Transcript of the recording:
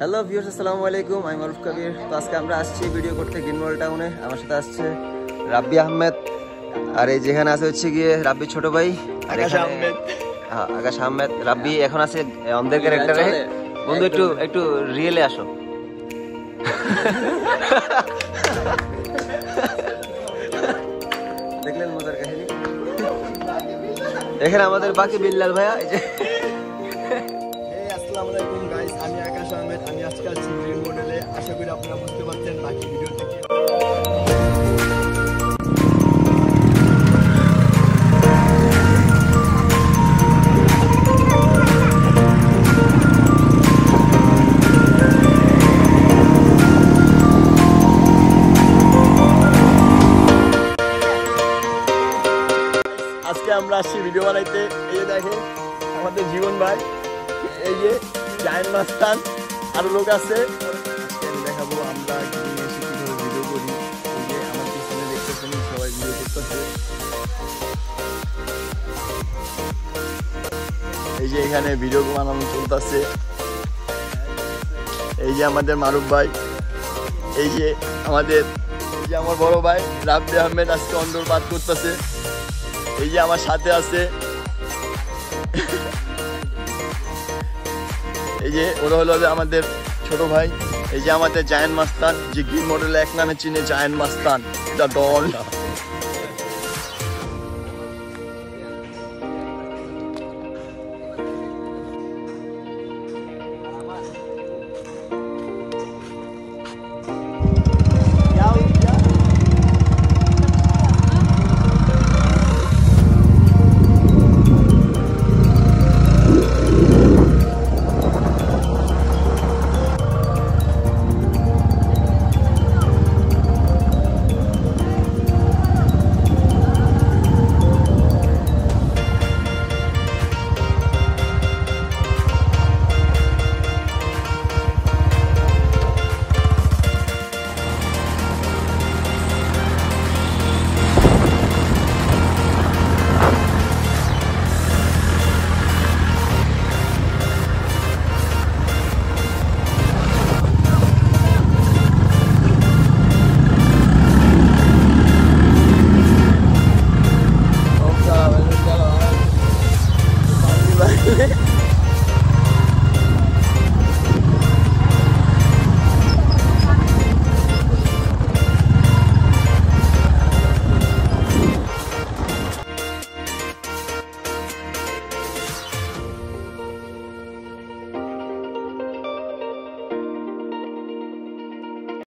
Hello viewers, আসসালামু আলাইকুম। আমি মারুফ কবির। তো আজকে আমরা আসছি ভিডিও করতে গ্রিন মল টাউনে। আমার সাথে আসছে রাব্বি আহমেদ, আর এই যেখানে আছে হচ্ছে গিয়ে রাব্বির ছোট ভাই আকাশ আহমেদ। হ্যাঁ, আকাশ আহমেদ। রাব্বি এখন আছে অন্ধের ক্যারেক্টারে। বন্ধু একটু একটু রিয়েলে আসো। দেখলেন মজার কাহিনী। এখানে আমাদের বাকি বিল্লাল ভাইয়া। এই যে আসসালামু আলাইকুম গাইস, আমি আকাশ আহমেদ। আমি আজকে আছি গ্রিন মডেলে। আশা করি আপনারা বুঝতে পারছেন বাকি ভিডিও থেকে। আজকে আমরা আসছি ভিডিও বানাইতে। এই যে দেখেন আমাদের জীবন ভাই, এই যে জায়েন মাস্তান, আরো লোক আছে। আজকে আমি দেখাবো আমরা গ্রিনে এসে কিভাবে ভিডিও করি। এই যে আমার পিছনে দেখতেছেন সবাই ভিডিও করতেছে। এই যে এখানে ভিডিও বানানো চলতেছে। এই যে আমাদের মারুফ ভাই, এই যে আমার বড় ভাই রাব্বি আহমেদ আজকে অন্তর্বাদ করতেছে। এই যে আমার সাথে আছে, এই যে ওরা হলো আমাদের ছোট ভাই। এই যে আমাদের জায়েন মাস্তান, যে গ্রিন মডেল এক নামে চিনে, জায়েন মাস্তান, দা ডন।